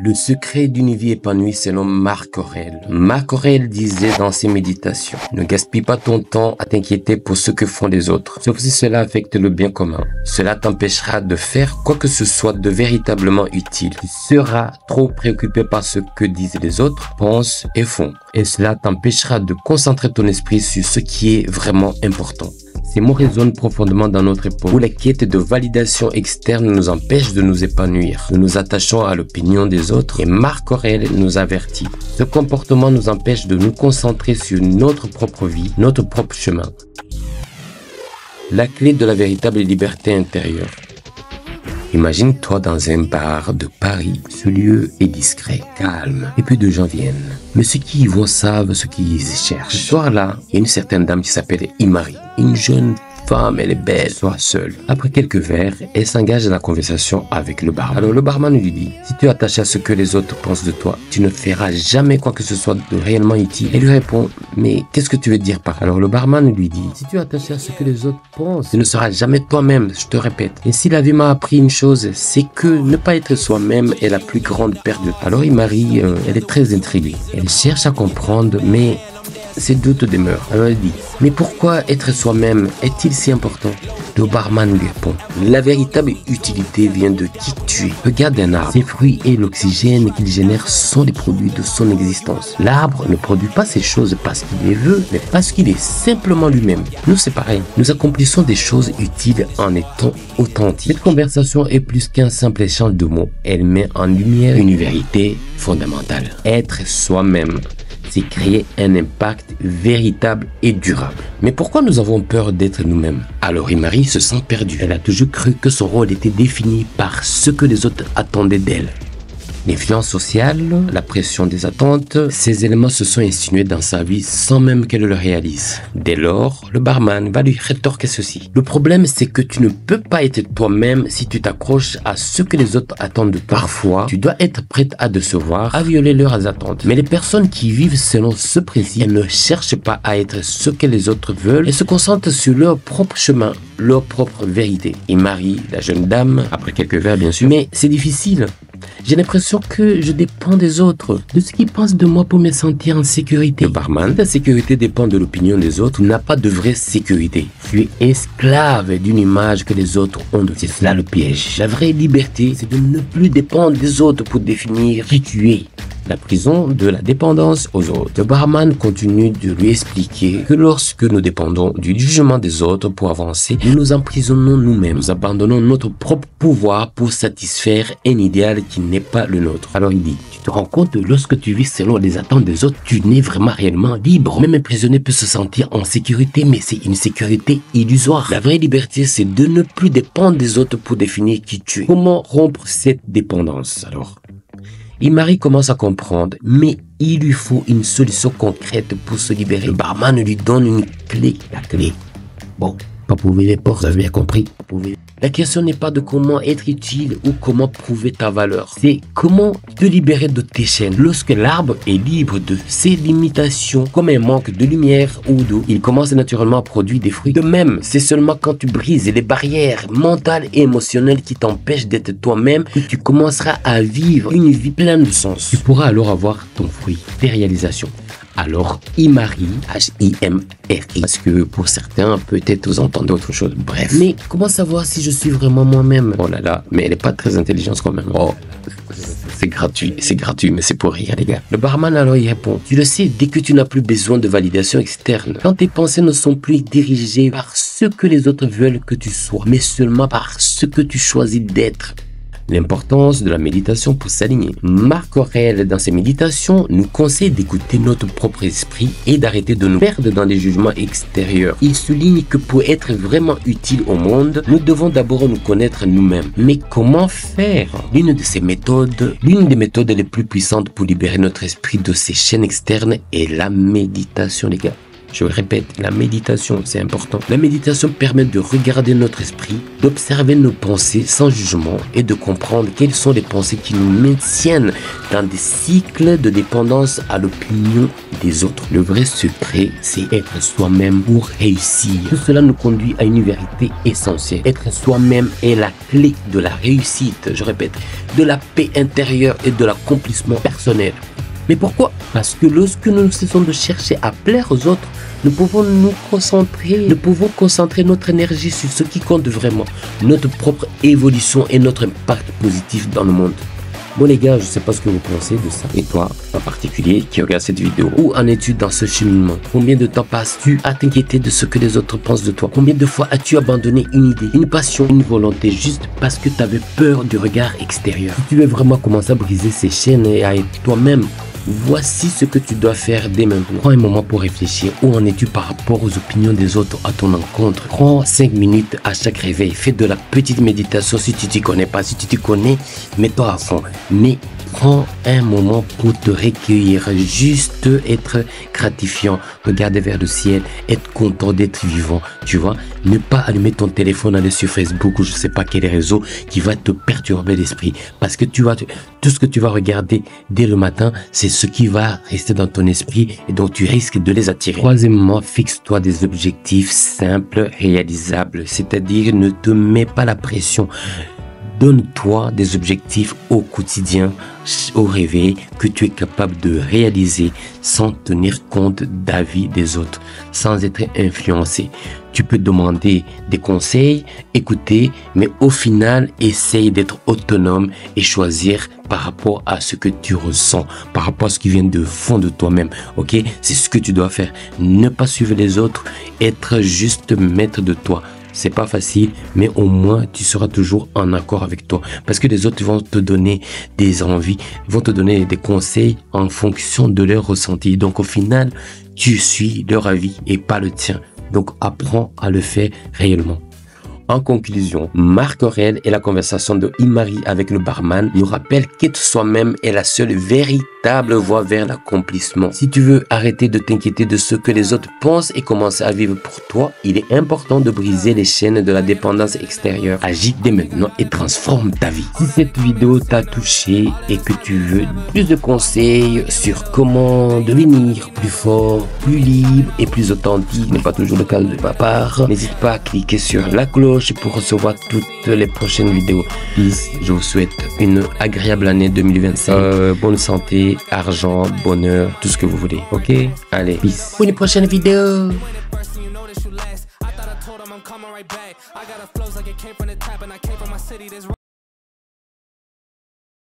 Le secret d'une vie épanouie selon Marc Aurèle. Marc Aurèle disait dans ses méditations, ne gaspille pas ton temps à t'inquiéter pour ce que font les autres, sauf si cela affecte le bien commun. Cela t'empêchera de faire quoi que ce soit de véritablement utile. Tu seras trop préoccupé par ce que disent les autres, pensent et font. Et cela t'empêchera de concentrer ton esprit sur ce qui est vraiment important. Ces mots résonnent profondément dans notre époque où la quête de validation externe nous empêche de nous épanouir. Nous nous attachons à l'opinion des autres et Marc Aurèle nous avertit. Ce comportement nous empêche de nous concentrer sur notre propre vie, notre propre chemin. La clé de la véritable liberté intérieure. Imagine-toi dans un bar de Paris. Ce lieu est discret, calme, et peu de gens viennent. Mais ceux qui y vont savent ce qu'ils cherchent. Ce soir-là, il y a une certaine dame qui s'appelle Imari. Une jeune femme, elle est belle, soit seule. Après quelques verres, elle s'engage dans la conversation avec le barman. Alors le barman lui dit, si tu es attaché à ce que les autres pensent de toi, tu ne feras jamais quoi que ce soit de réellement utile. Elle lui répond, mais qu'est-ce que tu veux dire par là? Alors le barman lui dit, si tu es attaché à ce que les autres pensent, tu ne seras jamais toi-même, je te répète. Et si la vie m'a appris une chose, c'est que ne pas être soi-même est la plus grande perte de temps. Alors Imari, elle est très intriguée. Elle cherche à comprendre, mais ses doutes demeurent. Alors elle dit, mais pourquoi être soi-même est-il si important? Le barman lui répond, la véritable utilité vient de qui tu es. Regarde un arbre. Ses fruits et l'oxygène qu'il génère sont les produits de son existence. L'arbre ne produit pas ces choses parce qu'il les veut, mais parce qu'il est simplement lui-même. Nous, c'est pareil. Nous accomplissons des choses utiles en étant authentiques. Cette conversation est plus qu'un simple échange de mots. Elle met en lumière une vérité fondamentale. Être soi-même, c'est créer un impact véritable et durable. Mais pourquoi nous avons peur d'être nous-mêmes? Alors Imari se sent perdue. Elle a toujours cru que son rôle était défini par ce que les autres attendaient d'elle. L'influence sociale, la pression des attentes, ces éléments se sont insinués dans sa vie sans même qu'elle le réalise. Dès lors, le barman va lui rétorquer ceci. Le problème, c'est que tu ne peux pas être toi-même si tu t'accroches à ce que les autres attendent de toi. Parfois, tu dois être prête à décevoir, à violer leurs attentes. Mais les personnes qui vivent selon ce principe, elles ne cherchent pas à être ce que les autres veulent et se concentrent sur leur propre chemin, leur propre vérité. Et Marie, la jeune dame, après quelques verres bien sûr, mais c'est difficile. J'ai l'impression que je dépends des autres, de ce qu'ils pensent de moi pour me sentir en sécurité. Le barman, ta sécurité dépend de l'opinion des autres. Tu n'as pas de vraie sécurité. Tu es esclave d'une image que les autres ont de toi. C'est cela le piège. La vraie liberté, c'est de ne plus dépendre des autres pour définir qui tu es. La prison de la dépendance aux autres. Le barman continue de lui expliquer que lorsque nous dépendons du jugement des autres pour avancer, nous nous emprisonnons nous-mêmes. Nous abandonnons notre propre pouvoir pour satisfaire un idéal qui n'est pas le nôtre. Alors il dit, tu te rends compte que lorsque tu vis selon les attentes des autres, tu n'es vraiment réellement libre. Même un prisonnier peut se sentir en sécurité, mais c'est une sécurité illusoire. La vraie liberté, c'est de ne plus dépendre des autres pour définir qui tu es. Comment rompre cette dépendance alors? Imari commence à comprendre, mais il lui faut une solution concrète pour se libérer. Le barman lui donne une clé. La clé. Bon, pas pour ouvrir les portes, vous avez bien compris. La question n'est pas de comment être utile ou comment prouver ta valeur. C'est comment te libérer de tes chaînes. Lorsque l'arbre est libre de ses limitations, comme un manque de lumière ou d'eau, il commence naturellement à produire des fruits. De même, c'est seulement quand tu brises les barrières mentales et émotionnelles qui t'empêchent d'être toi-même que tu commenceras à vivre une vie pleine de sens. Tu pourras alors avoir ton fruit, tes réalisations. Alors, Imari, H-I-M-R-I, parce que pour certains, peut-être vous entendez autre chose. Bref. Mais comment savoir si je suis vraiment moi-même? Oh là là, mais elle n'est pas très intelligente quand même. Oh, c'est gratuit, mais c'est pour rire, les gars. Le barman alors il répond, tu le sais, dès que tu n'as plus besoin de validation externe, quand tes pensées ne sont plus dirigées par ce que les autres veulent que tu sois, mais seulement par ce que tu choisis d'être. L'importance de la méditation pour s'aligner. Marc Aurèle, dans ses méditations, nous conseille d'écouter notre propre esprit et d'arrêter de nous perdre dans des jugements extérieurs. Il souligne que pour être vraiment utile au monde, nous devons d'abord nous connaître nous-mêmes. Mais comment faire? L'une des méthodes les plus puissantes pour libérer notre esprit de ces chaînes externes est la méditation, les gars. Je le répète, la méditation, c'est important. La méditation permet de regarder notre esprit, d'observer nos pensées sans jugement et de comprendre quelles sont les pensées qui nous maintiennent dans des cycles de dépendance à l'opinion des autres. Le vrai secret, c'est être soi-même pour réussir. Tout cela nous conduit à une vérité essentielle. Être soi-même est la clé de la réussite, je répète, de la paix intérieure et de l'accomplissement personnel. Mais pourquoi? Parce que lorsque nous cessons de chercher à plaire aux autres, nous pouvons concentrer notre énergie sur ce qui compte vraiment, notre propre évolution et notre impact positif dans le monde. Bon les gars, je sais pas ce que vous pensez de ça. Et toi, en particulier, qui regarde cette vidéo, où en es-tu dans ce cheminement? Combien de temps passes-tu à t'inquiéter de ce que les autres pensent de toi? Combien de fois as-tu abandonné une idée, une passion, une volonté juste parce que tu avais peur du regard extérieur? Si tu veux vraiment commencer à briser ces chaînes et à être toi-même, voici ce que tu dois faire dès maintenant. Prends un moment pour réfléchir. Où en es-tu par rapport aux opinions des autres à ton encontre? Prends 5 minutes à chaque réveil. Fais de la petite méditation si tu t'y connais pas. Si tu t'y connais, mets-toi à fond. Mais prends un moment pour te recueillir. Juste être gratifiant. Regarder vers le ciel. Être content d'être vivant. Tu vois, ne pas allumer ton téléphone, aller sur Facebook ou je sais pas quel réseau qui va te perturber l'esprit. Parce que tout ce que tu vas regarder dès le matin, c'est ce qui va rester dans ton esprit et donc tu risques de les attirer. Troisièmement, fixe-toi des objectifs simples, réalisables. C'est-à-dire, ne te mets pas la pression. Donne-toi des objectifs au quotidien, au réveil, que tu es capable de réaliser sans tenir compte d'avis des autres, sans être influencé. Tu peux demander des conseils, écouter, mais au final, essaye d'être autonome et choisir par rapport à ce que tu ressens, par rapport à ce qui vient de fond de toi-même. Ok, c'est ce que tu dois faire. Ne pas suivre les autres, être juste maître de toi. C'est pas facile, mais au moins tu seras toujours en accord avec toi. Parce que les autres vont te donner des envies, vont te donner des conseils en fonction de leur ressenti. Donc au final, tu suis leur avis et pas le tien. Donc apprends à le faire réellement. En conclusion, Marc Aurèle et la conversation de Imari avec le barman nous rappellent qu'être soi-même est la seule véritable voie vers l'accomplissement. Si tu veux arrêter de t'inquiéter de ce que les autres pensent et commencer à vivre pour toi, il est important de briser les chaînes de la dépendance extérieure. Agis dès maintenant et transforme ta vie. Si cette vidéo t'a touché et que tu veux plus de conseils sur comment devenir plus fort, plus libre et plus authentique, ce n'est pas toujours le cas de ma part, n'hésite pas à cliquer sur la cloche pour recevoir toutes les prochaines vidéos. Peace, je vous souhaite une agréable année 2025. Bonne santé, argent, bonheur, tout ce que vous voulez. Ok? Allez, peace. Pour une prochaine vidéo.